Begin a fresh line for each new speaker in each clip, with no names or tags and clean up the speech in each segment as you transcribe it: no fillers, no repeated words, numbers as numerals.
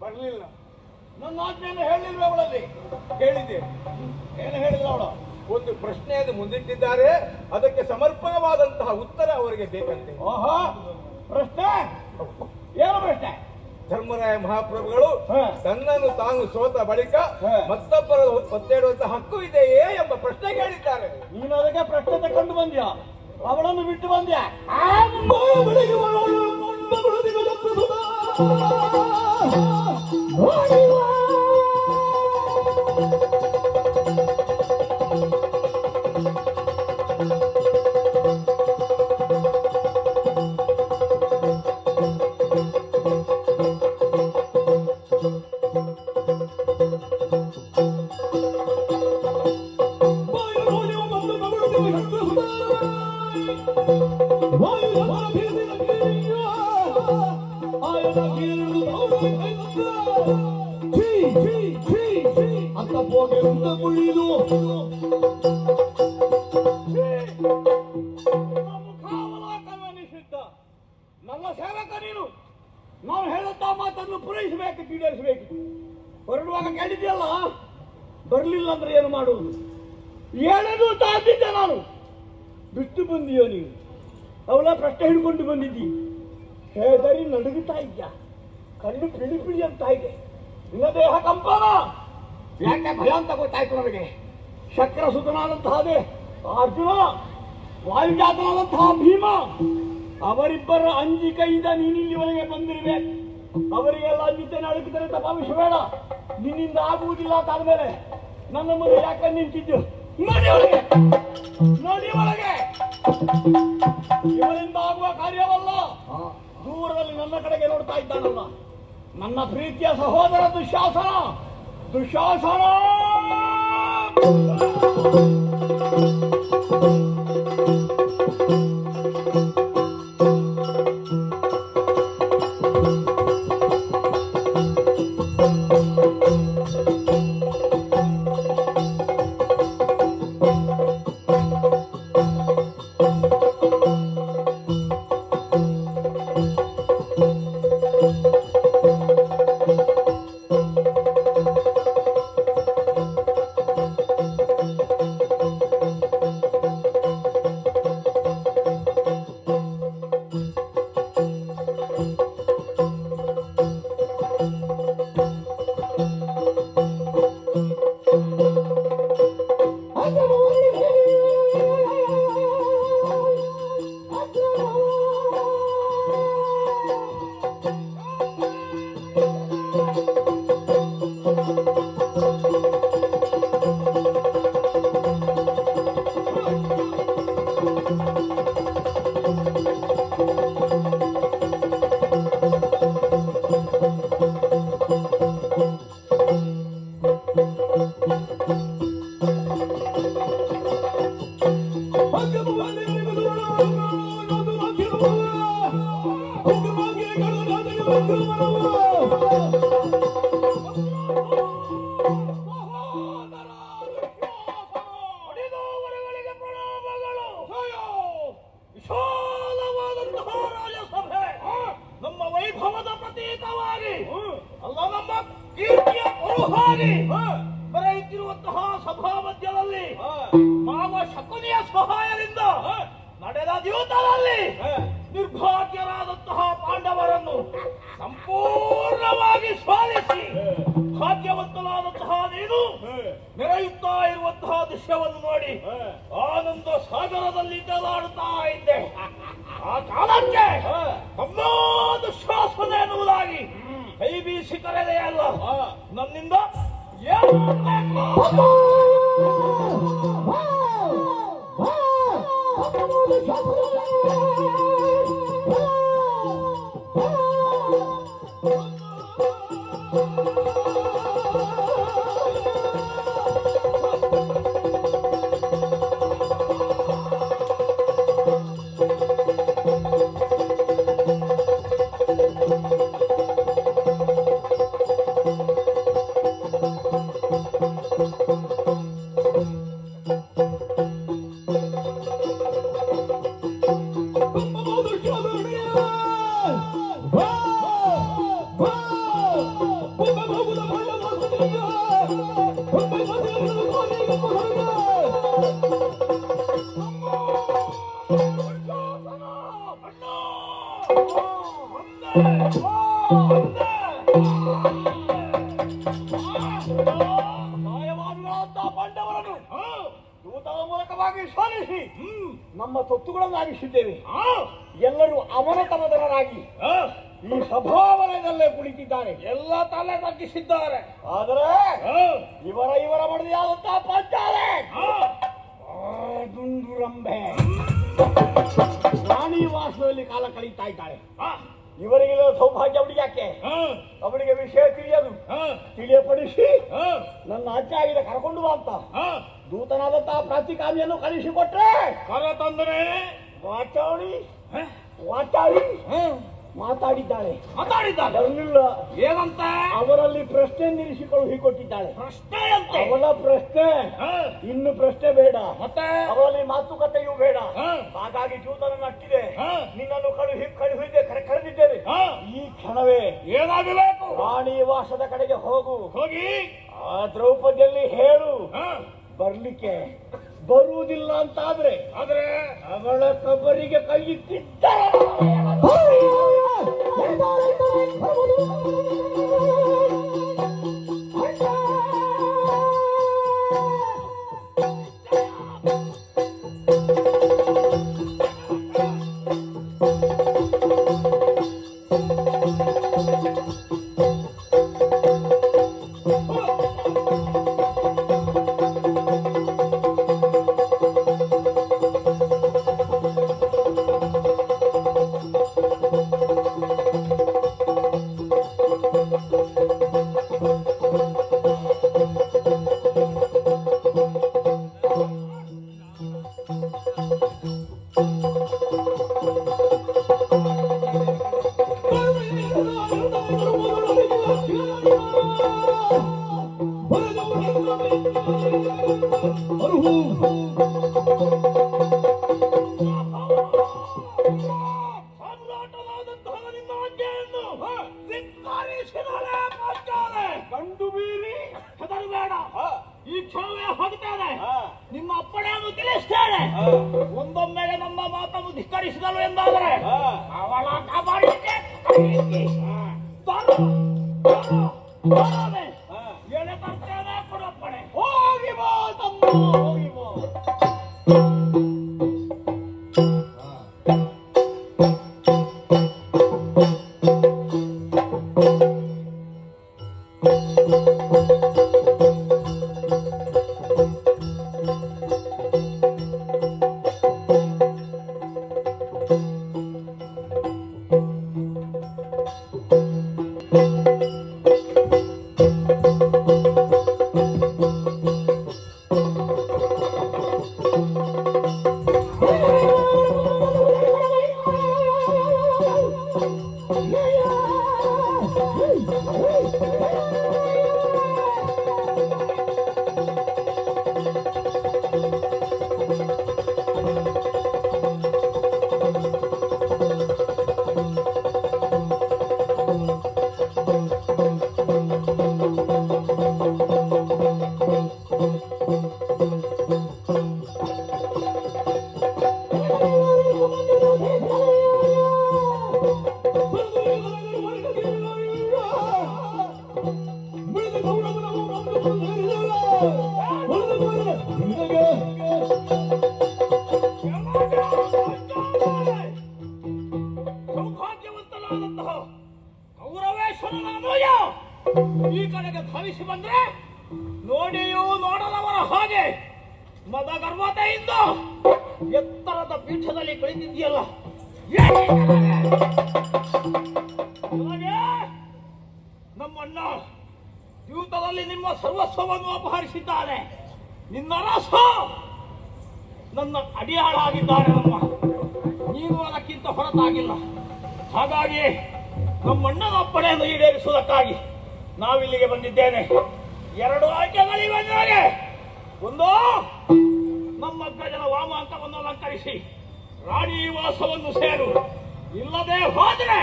ಬರ್ಲಿಲ್ಲ. ನನ್ನ ಆಜ್ಞೆಯನ್ನು ಹೇಳಿಲ್ವೇ ಅವಳಲ್ಲಿ? ಹೇಳಿದ್ದೆ. ಏನು ಹೇಳಿಲ್ಲ ಅವಳು? ಒಂದು ಪ್ರಶ್ನೆಯನ್ನು ಮುಂದಿಟ್ಟಿದ್ದಾರೆ, ಅದಕ್ಕೆ ಸಮರ್ಪಕವಾದಂತಹ ಉತ್ತರ ಅವರಿಗೆ ಬೇಕಂತೆ. ಓಹೋ, ಪ್ರಶ್ನೆ ಏನು ಪ್ರಶ್ನೆ? ಧರ್ಮರಾಯ ಮಹಾಪ್ರಭುಗಳು ತನ್ನನ್ನು ತಾನು ಸೋತ ಬಳಿಕ ಮತ್ತೊಬ್ಬರ ಒತ್ತೇಡುವಂತಹ ಹಕ್ಕು ಇದೆಯೇ ಎಂಬ ಪ್ರಶ್ನೆ ಕೇಳಿದ್ದಾರೆ. ನೀನು ಅದಕ್ಕೆ ಪ್ರಶ್ನೆ ತಕೊಂಡು ಬಂದ್ಯಾ? ಅವಳನ್ನು ಬಿಟ್ಟು ಬಂದ್ಯಾ? ನನ್ನ ಸೇವಕ ನೀನು. ನಾವು ಹೇಳುತ್ತಾ ಮಾತನ್ನು ಪೂರೈಸಬೇಕು, ಈಡೇರಿಸಬೇಕು. ಹೊರಡುವಾಗ ಕೇಳಿದ್ಯಲ್ಲ, ಬರ್ಲಿಲ್ಲ ಅಂದ್ರೆ ಏನು ಮಾಡುವುದು? ಏನೂ ತಾದಿದ್ದೆ ನಾನು. ಬಿಟ್ಟು ಬಂದೀಯೋ ನೀನು? ಅವಳ ಪ್ರಶ್ನೆ ಹಿಡ್ಕೊಂಡು ಬಂದಿದ್ದಿ. ಹೇದರಿ ನಡುಗುತ್ತಾ ಇದ್ಯಾ? ಕಣ್ಣು ಪಿಳಿ ಪಿಳಿ ಅಂತ ಇದೆ. ನಿನ್ನ ದೇಹ ಕಂಪನ ಯಾಕೆ ಭಯ ಅಂತ ಗೊತ್ತಾಯ್ತು ನನಗೆ. ಶಕ್ರಸುತನಾದಂತಹದೇ ಅರ್ಜುನ, ವಾಯುಜಾತನಾದಂತಹ ಭೀಮ, ಅವರಿಬ್ಬರ ಅಂಜಿಕೆಯಿಂದ ನೀನಿಲ್ಲಿವರೆಗೆ ಬಂದಿರುವೆ. ಅವರಿಗೆಲ್ಲ ಅಂಜಿತೇನೆ ಅಳುಕಿದರೆ ತಪಾವಿಸಬೇಡ. ನಿನ್ನಿಂದ ಆಗುವುದಿಲ್ಲ ಅಂತಾದ್ಮೇಲೆ ನನ್ನ ಮುಂದೆ ಯಾಕೆ ನಿಂತಿದ್ದು? ನೋಡಿ ಒಳಗೆ, ನೋಡಿ ಒಳಗೆ. ಇವರಿಂದ ಆಗುವ ಕಾರ್ಯವಲ್ಲ. ದೂರದಲ್ಲಿ ನನ್ನ ಕಡೆಗೆ ನೋಡ್ತಾ ಇದ್ದಾನಲ್ಲ, ನನ್ನ ಪ್ರೀತಿಯ ಸಹೋದರ ದುಶ್ಯಾಸನ. ದುಶ್ಯಾಸನ ವಿಶಾಲವಾದಂತಹ ರಾಜಸಭೆ, ನಮ್ಮ ವೈಭವದ ಪ್ರತೀಕವಾಗಿ ಅಲ್ಲ, ನಮ್ಮ ಕೀರ್ತಿಯ ಕುರುಹಾಗಿ ಬರೆಯುತ್ತಿರುವಂತಹ ಸಭಾ ಮಧ್ಯದಲ್ಲಿ ಮಾವ ಶಕುನಿಯ ಸಹಾಯದಿಂದ ನಡೆದ ದ್ಯೂತದಲ್ಲಿ ನಿರ್ಭಾಗ್ಯರಾದಂತಹ ಪಾಂಡವರನ್ನು ಸಂಪೂರ್ಣವಾಗಿ ಸೋಲಿಸಿ ಭಾಗ್ಯವಂತನಾದಂತಹ ನೀನು ಮೆರೆಯುತ್ತಾ ಇರುವಂತಹ ದೃಶ್ಯವನ್ನು ನೋಡಿ ಆನಂದ ಸಾಗರದಲ್ಲಿ ತೇಲಾಡುತ್ತಾ ಇದ್ದೆ. ಆ ಕಾಲಕ್ಕೆ ತಮ್ಮ ದುಶ್ಯಾಸನ ಎನ್ನುವುದಾಗಿ ಕೈ ಬೀಸಿ ಕರೆದೆಯಲ್ಲ, ನನ್ನಿಂದ ಏನು
ನಮ್ಮ ಸೊತ್ತುಗಳನ್ನು ಆಗಿಸಿದ್ದೇವೆ. ಎಲ್ಲರೂ ಅವನತನದರಾಗಿ ಈ ಸಭಾವಲಯದಲ್ಲೇ ಕುಳಿತಿದ್ದಾರೆ.
ಎಲ್ಲ ತಲೆ ತಗ್ಗಿಸಿದ್ದಾರೆ.
ಆದರೆ ಇವರ ಮಡದಿಯಾದಂತಹ ಪಾಂಚಾಲೆ ದುಂದುರಂಬೆ ರಾಣಿ ವಾಸದಲ್ಲಿ ಕಾಲ ಕಳೀತಾ ಇದ್ದಾಳೆ. ಇವರಿಗೆಲ್ಲ ಸೌಭಾಗ್ಯ ಅವಳಿಗೆ ಯಾಕೆ? ಅವಳಿಗೆ ವಿಷಯ ತಿಳಿಯಪಡಿಸಿ ನನ್ನ ಅಜ್ಜ ಆಗಿದೆ ಕರ್ಕೊಂಡು ಬಾ ಅಂತ ದೂತನಾದಂತಹ ಪ್ರಾತಿಕಾಮಿಯನ್ನು ಕಳಿಸಿಕೊಟ್ರೆ
ಕರ ತಂದರೆ
ಮಾತಾಡಿದ್ದಾಳೆ.
ಬರ್ಲಿಲ್ಲ ಏನಂತ
ಅವರಲ್ಲಿ ಪ್ರಶ್ನೆ ನಿಲ್ಲಿಸಿ ಕಳುಹಿಕೊಟ್ಟಿದ್ದಾಳೆ.
ಪ್ರಶ್ನೆ ಅಂತ
ಅವಳ ಪ್ರಶ್ನೆ, ಇನ್ನು ಪ್ರಶ್ನೆ ಬೇಡ,
ಮತ್ತೆ
ಅವರಲ್ಲಿ ಮಾತುಕತೆಯೂ ಬೇಡ. ಹಾಗಾಗಿ ದೂತನನ್ನು ಅಟ್ಟಿದೆ, ನಿನ್ನನ್ನು ಕರೆದಿದ್ದೇನೆ. ಈ ಕ್ಷಣವೇ
ಏನಾಗಬೇಕು?
ರಾಣಿ ವಾಸದ ಕಡೆಗೆ ಹೋಗಿ ಆ ದ್ರೌಪದಿಯಲ್ಲಿ ಹೇಳು ಬರ್ಲಿಕ್ಕೆ. ಬರುವುದಿಲ್ಲ ಅಂತಾದ್ರೆ ಅವಳ ಕಬರಿಗೆ ಕೈ ಇಟ್ಟಿದ್ದಾರೆ.
ಗಂಡು ಬೀರಿ ಹೆದರಬೇಡ, ಈ ಕ್ಷಣವೇ ಹೋಗ್ತೇನೆ. ನಿಮ್ಮ ಅಪ್ಪಣೆಯನ್ನು ತಿಳಿಸ್ತೇನೆ. ಒಂದೊಮ್ಮೆಗೆ ನಮ್ಮ ಮಾತನ್ನು ಧಿಕ್ಕರಿಸಿದಳು ಎಂದಾದರೆ ಅವಳ ಕಬಳಿಕೆ ಎಳೆ ತರ್ತೇನೆ ಕೊಡಪ್ಪಣೆ. ಹೋಗಿ ಬಾ ತಮ್ಮ, ಹೋಗಿ ಬಾ. ಸೌಭಾಗ್ಯವಂತನಾದಂತಹ ಕೌರವೇಶ್ವರನಾಮೂಯ ಈ ಕಡೆಗೆ ಧಾವಿಸಿ ಬಂದ್ರೆ ನೋಡಿಯೂ ನೋಡದವರ ಹಾಗೆ ಮದ ಗರ್ವತೆಯಿಂದ ಎತ್ತರದ ಪೀಠದಲ್ಲಿ ಕುಳಿತಿದ್ದೀಯಲ್ಲ, ನಮ್ಮಣ್ಣ ಜೀವಿತದಲ್ಲಿ ನಿಮ್ಮ ಸರ್ವಸ್ವವನ್ನು ಅಪಹರಿಸಿದ್ದಾನೆ. ನಿನ್ನ ರಸ ನನ್ನ ಅಡಿಯಾಳಾಗಿದ್ದಾರೆ. ನೀನು ಅದಕ್ಕಿಂತ ಹೊರತಾಗಿಲ್ಲ. ಹಾಗಾಗಿ ನಮ್ಮಣ್ಣನ ಅಪ್ಪಣೆಯನ್ನು ಈಡೇರಿಸುವುದಕ್ಕಾಗಿ ನಾವಿಲ್ಲಿಗೆ ಬಂದಿದ್ದೇನೆ. ಎರಡು ಆಯ್ಕೆಗಳಿವೆ ನನಗೆ. ಒಂದು, ನಮ್ಮ ಗಜನ ವಾಮಾಂಕವನ್ನು ಅಲಂಕರಿಸಿ ರಾಣಿ ವಾಸವನ್ನು ಸೇರು, ಇಲ್ಲದೆ ಹೋದರೆ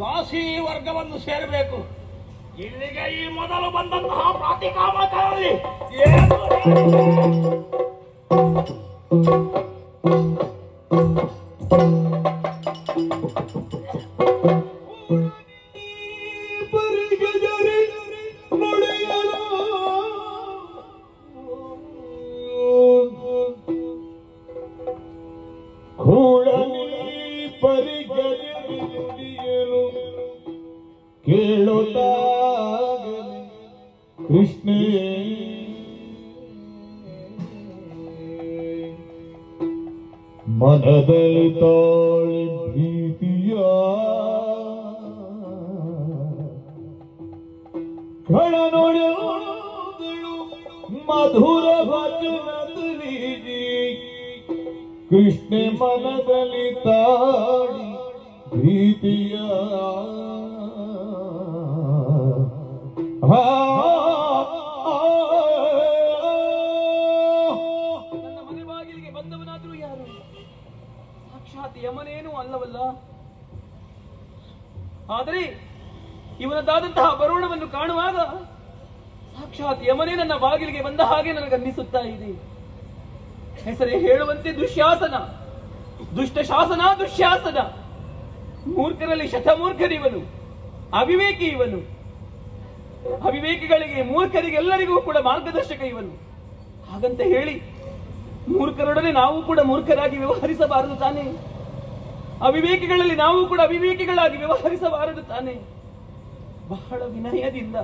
ದಾಸಿ ವರ್ಗವನ್ನು ಸೇರಬೇಕು. ಇಲ್ಲಿಗೆ ಈ ಮೊದಲು ಬಂದಂತಹ ಪ್ರಾತಿಕಾಮಕರಲ್ಲಿ ಏನು
ಹೇಳುತ್ತಾಗಲಿ ಕೃಷ್ಣೇ ಮನದಲ್ಲಿ ತಾಳಿ ಭೀತಿಯ ಕಳನೊಡೆದಳು ಮಧುರ ವಚನದಲ್ಲಿ ಕೃಷ್ಣ ಮನದಲ್ಲಿ ತಾಳಿ ಭೀತಿಯ
ನನ್ನ ಮನೆ ಬಾಗಿಲಿಗೆ ಬಂದವನಾದ್ರೂ ಯಾರು? ಸಾಕ್ಷಾತ್ ಯಮನೇನೂ ಅಲ್ಲವಲ್ಲ. ಆದರೆ ಇವನದಾದಂತಹ ಬರುಣವನ್ನು ಕಾಣುವಾಗ ಸಾಕ್ಷಾತ್ ಯಮನೇ ನನ್ನ ಬಾಗಿಲಿಗೆ ಬಂದ ಹಾಗೆ ನನಗನ್ನಿಸುತ್ತಾ ಇದೆ. ಹೆಸರೇ ಹೇಳುವಂತೆ ದುಶ್ಯಾಸನ, ದುಷ್ಟ ಶಾಸನ, ದುಶ್ಯಾಸನ. ಮೂರ್ಖರಲ್ಲಿ ಶತಮೂರ್ಖರಿವನು, ಅವಿವೇಕಿ ಇವನು. ಅವಿವೇಕಿಗಳಿಗೆ, ಮೂರ್ಖರಿಗೆಲ್ಲರಿಗೂ ಕೂಡ ಮಾರ್ಗದರ್ಶಕ ಇವನು. ಹಾಗಂತ ಹೇಳಿ ಮೂರ್ಖರೊಡನೆ ನಾವು ಕೂಡ ಮೂರ್ಖರಾಗಿ ವ್ಯವಹರಿಸಬಾರದು ತಾನೆ? ಅವಿವೇಕಿಗಳಲ್ಲಿ ನಾವು ಕೂಡ ಅವಿವೇಕಿಗಳಾಗಿ ವ್ಯವಹರಿಸಬಾರದು ತಾನೆ? ಬಹಳ ವಿನಯದಿಂದ,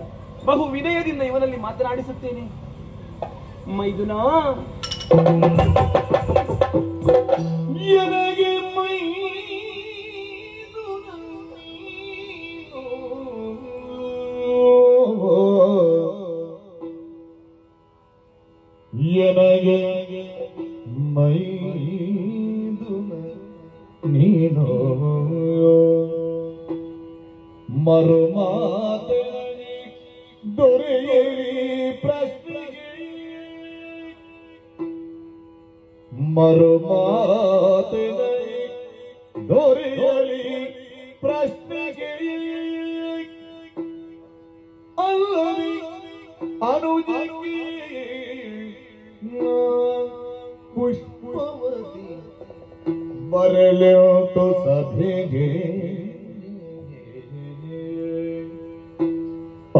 ಬಹು ವಿನಯದಿಂದ ಇವನಲ್ಲಿ ಮಾತನಾಡಿಸುತ್ತೇನೆ. ಮೈದುನ,
ಎನಗೆ ಎನಗೆ ಮೈದುನ ನೀನು ಮರುಮಾತೆ ದೊರೆಯಲಿ ಪ್ರಶ್ನೆಗೆ ಮರುಮಾತೆ ದೊರೆಯಲಿ ಪ್ರಶ್ನೆಗೆ ಅಲ್ಲದೆ ಅನುಜಕ್ಕೆ ಪುಷ್ಪವತಿ ಬರಲುಂಟು ಸಭೆಗೆ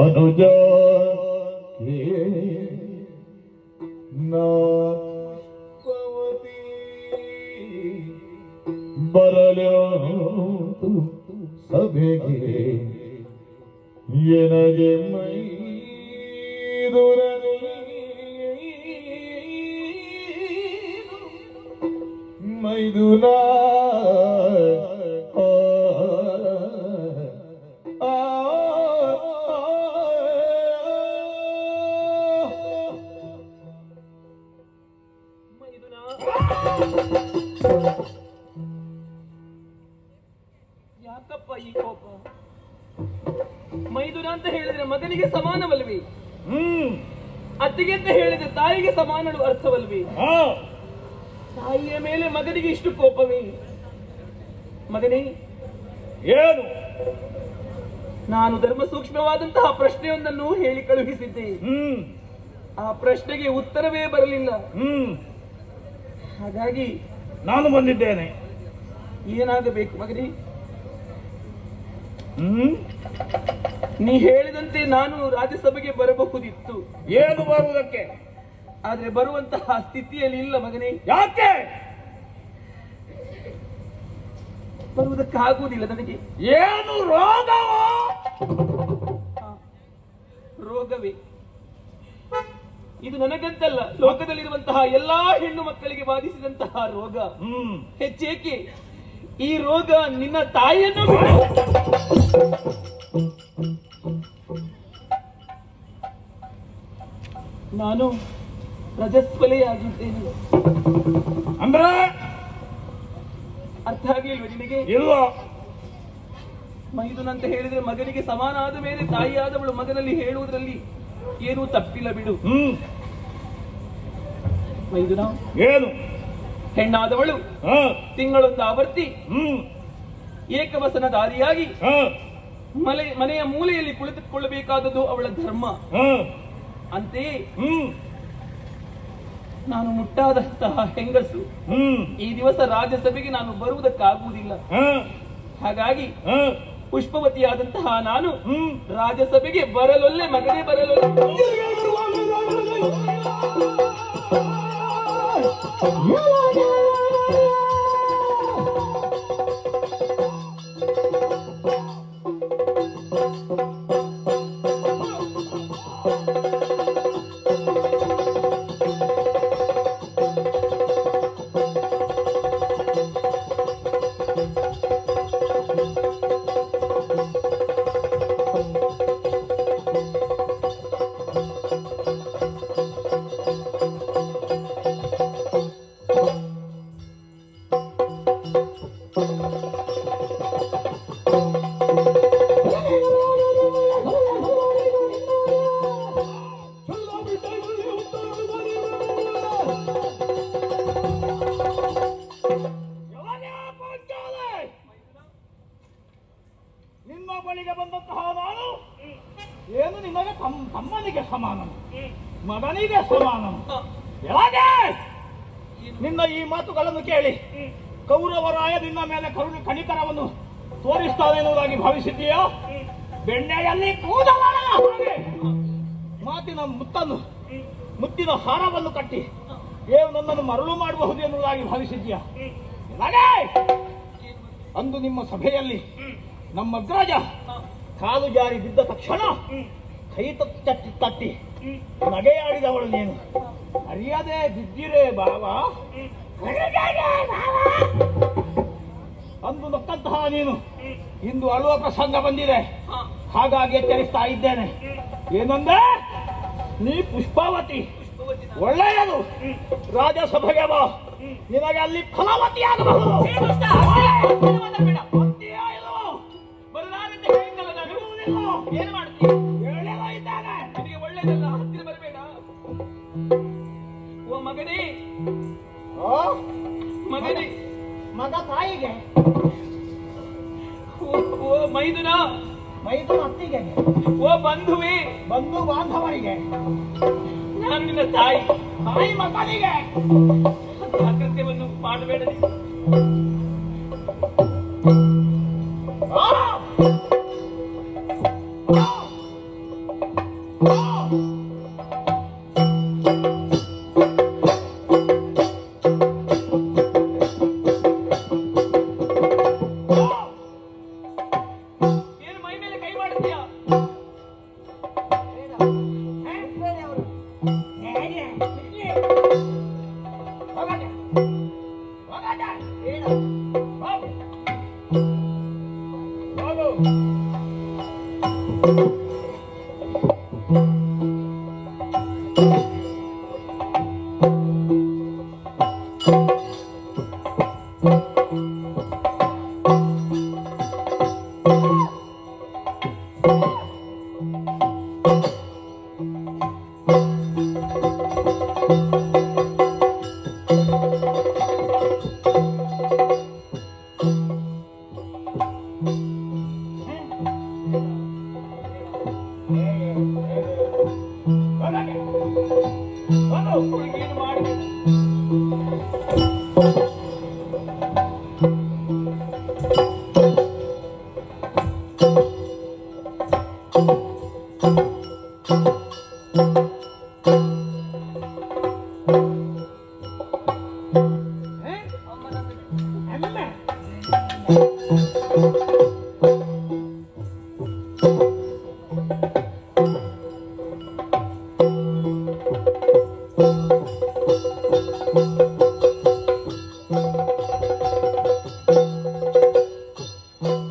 ಅನುಜ ಪುಷ್ಪವತಿ ಬರಲುಂಟು ಸಭೆಗೆ ಎನಗೆ ಮೈದುರನೆ ಮೈದುನ
ಯಾಕಪ್ಪ ಈ ಕೋಪ? ಮೈದುನ ಅಂತ ಹೇಳಿದ್ರೆ ಮಗನಿಗೆ ಸಮಾನವಲ್ವಿ? ಅತ್ತಿಗೆ ಅಂತ ಹೇಳಿದ್ರೆ ತಾಯಿಗೆ ಸಮಾನಳು ಅರ್ಥವಲ್ವಿ? ತಾಯಿಯ ಮೇಲೆ ಮಗನಿಗೆ ಇಷ್ಟು ಕೋಪವೇ? ಮಗನೇ,
ಏನು?
ನಾನು ಧರ್ಮ ಸೂಕ್ಷ್ಮವಾದಂತಹ ಪ್ರಶ್ನೆಯೊಂದನ್ನು ಹೇಳಿ ಕಳುಹಿಸಿದ್ದೆ. ಆ ಪ್ರಶ್ನೆಗೆ ಉತ್ತರವೇ ಬರಲಿಲ್ಲ. ಹಾಗಾಗಿ
ನಾನು ಬಂದಿದ್ದೇನೆ.
ಏನಾಗಬೇಕು ಮಗನೇ? ನೀ ಹೇಳಿದಂತೆ ನಾನು ರಾಜ್ಯಸಭೆಗೆ ಬರಬಹುದಿತ್ತು.
ಏನು ಬರುವುದಕ್ಕೆ?
ಆದ್ರೆ ಬರುವಂತಹ ಸ್ಥಿತಿಯಲ್ಲಿ ಇಲ್ಲ ಮಗನೇ.
ಯಾಕೆ?
ಬರುವುದಕ್ಕಾಗುವುದಿಲ್ಲ ನನಗೆ.
ಏನು ರೋಗವೋ?
ರೋಗವೇ ಇದು ನನಗಂತಲ್ಲ, ಲೋಕದಲ್ಲಿರುವಂತಹ ಎಲ್ಲಾ ಹೆಣ್ಣು ಮಕ್ಕಳಿಗೆ ಬಾಧಿಸಿದಂತಹ ರೋಗ. ಹೆಚ್ಚೇಕೆ ಈ ರೋಗ ನಿನ್ನ ತಾಯಿಯನ್ನು ನಾನು ರಜಸ್ವಲೆಯಾಗಿದ್ದೇನೆ.
ಅಂದ್ರೆ
ಅರ್ಥ ಆಗ್ಲಿಲ್ವ ನಿನಗೆ?
ಇಲ್ಲ.
ಮೈದುನ ಅಂತ ಹೇಳಿದ್ರೆ ಮಗನಿಗೆ ಸಮಾನ ಆದ ಮೇಲೆ ತಾಯಿಯಾದವಳು ಮಗನಲ್ಲಿ ಹೇಳುವುದರಲ್ಲಿ ಏನೂ ತಪ್ಪಿಲ್ಲ ಬಿಡು. ಮೈದುನ,
ಏನು?
ಹೆಣ್ಣಾದವಳು ತಿಂಗಳೊಂದು ಆವರ್ತಿ ಏಕವಸನಧಾರಿಯಾಗಿ ಮನೆಯ ಮೂಲೆಯಲ್ಲಿ ಕುಳಿತುಕೊಳ್ಳಬೇಕಾದದ್ದು ಅವಳ ಧರ್ಮ. ಅಂತೆಯೇ ನಾನು ಮುಟ್ಟಾದಂತಹ ಹೆಂಗಸು ಈ ದಿವಸ ರಾಜ್ಯಸಭೆಗೆ ನಾನು ಬರುವುದಕ್ಕಾಗುವುದಿಲ್ಲ. ಹಾಗಾಗಿ ಪುಷ್ಪವತಿಯಾದಂತಹ ನಾನು ರಾಜ್ಯಸಭೆಗೆ ಬರಲೊಲ್ಲೆ ಮಗನೇ, ಬರಲೊಲ್ಲೆ.
ಏನು ನಿಮಗೆ ತಮ್ಮನಿಗೆ ಸಮಾನ, ಮಗನಿಗೆ ಸಮಾನ. ಯಾಕೆ ನಿನ್ನ ಈ ಮಾತುಗಳನ್ನು ಕೇಳಿ ಕೌರವರಾಯ ನಿನ್ನ ಮೇಲೆ ಕಣಿಕರವನ್ನು ತೋರಿಸ್ತಾನೆ ಎನ್ನುವುದಾಗಿ ಭಾವಿಸಿದ್ದೀಯಾ? ಬೆಣ್ಣೆಯಲ್ಲಿ ಕೂದಲಾಡದ ಹಾಗೆ ಮಾತಿನ ಮುತ್ತಿನ ಹಾರವನ್ನು ಕಟ್ಟಿ ಏನು ನನ್ನನ್ನು ಮರಳು ಮಾಡಬಹುದು ಎನ್ನುವುದಾಗಿ ಭಾವಿಸಿದ್ದೀಯಾ? ಅಂದು ನಿಮ್ಮ ಸಭೆಯಲ್ಲಿ ನಮ್ಮ ಅಗ್ರಜ ಕಾಲು ಜಾರಿ ಬಿದ್ದ ತಕ್ಷಣ ಕೈ ತಟ್ಟಿ ನಗೆಯಾಡಿದವಳು ನೀನು. ಅರಿಯದೆ ಬಿದ್ದಿರೇ ಬಾವಾ, ಅಂದು ನಕ್ಕಂತಹ ನೀನು ಇಂದು ಅಳುವ ಪ್ರಸಂಗ ಬಂದಿದೆ. ಹಾಗಾಗಿ ಎಚ್ಚರಿಸ್ತಾ ಇದ್ದೇನೆ. ಏನಂದ್ರೆ ನೀ ಪುಷ್ಪಾವತಿ, ಒಳ್ಳೆಯದು. ರಾಜಸಭೆಗೆ ಬಾ, ನಿನಗೆ ಅಲ್ಲಿ ಫಲವತಿಯಾಗಬಹುದು.
ಏನು ಮಾಡ್ತೀಯ?
ಇದ್ದಾನೆ
ನಿನಗೆ ಒಳ್ಳೆಯದಲ್ಲ, ಹತ್ತಿರ ಬರಬೇಡ. ಓ ಮಗನೇ, ಮಗನೇ,
ಮಗ ತಾಯಿಗೆ,
ಓ ಮೈದುನ
ಅತ್ತಿಗೆ,
ಓ ಬಂಧುವೇ,
ಬಂಧು ಬಾಂಧವರಿಗೆ,
ನಾನು ನಿನ್ನ ತಾಯಿ
ಮಕ್ಕಳಿಗೆ
ಅಕೃತ್ಯವನ್ನು ಮಾಡಬೇಡ. ಏನು ಮೈ ಮೇಲೆ ಕೈ ಮಾಡುತ್ತೀಯಾ? ಏನು ಮಾಡಬೇಡ.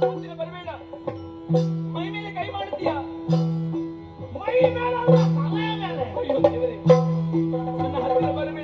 ಹತ್ತಿರ ಬರಬೇಡ. ಮೈ ಮೇಲೆ ಕೈ ಮಾಡುತ್ತೀಯಾ?
ಮೈ ಮೇಲೆ ಅಲ್ಲ, ತಲೆಯ ಮೇಲೆ.
ಅಯ್ಯೋ ದೇವರೇ, ನನ್ನ ಹತ್ತಿರ ಬರಬೇಡ.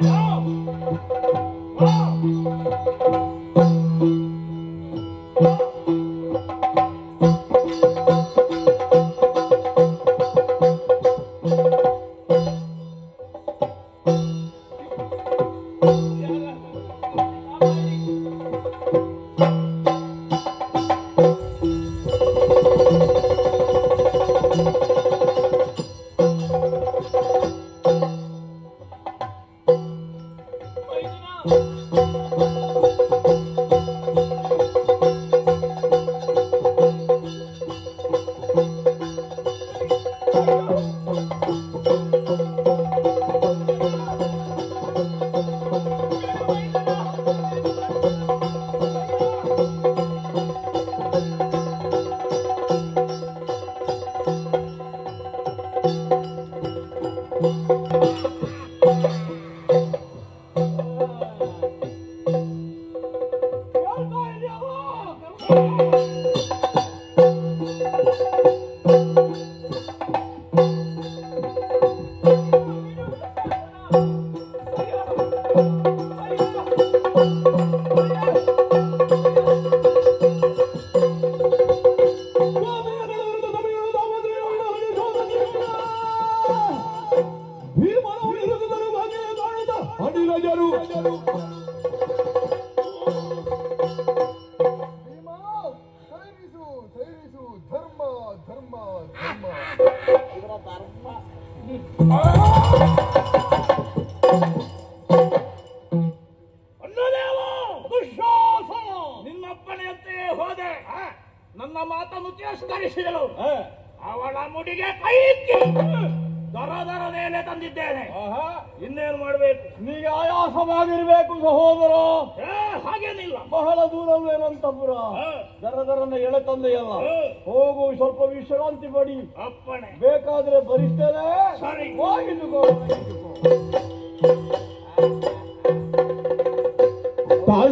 ಧರ್ಮ ಧರ್ಮ ಧರ್ಮ
ಧರ್ಮ.
ನಿನ್ನಪ್ಪಣೆಯಂತೆಯೇ ಹೋದೆ. ನನ್ನ ಮಾತನ್ನು ತಿರಸ್ಕರಿಸಿದಳು. ಅವಳ ಮುಡಿಗೆ ಕೈ ಇಕ್ಕಿ ದರದರದೇನೆ ತಂದಿದ್ದೇನೆ. ಇನ್ನೇನು ಮಾಡ್ಬೇಕು?
ನಿಮಗೆ ಆಯಾಸವಾಗಿರ್ಬೇಕು ಸಹೋದರ.
ಹಾಗೇನಿಲ್ಲ.
ಬಹಳ ದೂರವೇನಂತಪುರ. ದರದರನ್ನ ಎಳೆ ತಂದೆಯಲ್ಲ. ಹೋಗು, ಸ್ವಲ್ಪ ವಿಶ್ರಾಂತಿ ಪಡಿ.
ಅಪ್ಪಣೆ.
ಬೇಕಾದ್ರೆ ಭರಿಸ್ತೇನೆ.
ಸರಿ.
ಹೋಗಿದ್ದುಕೋ.
ತಾಳು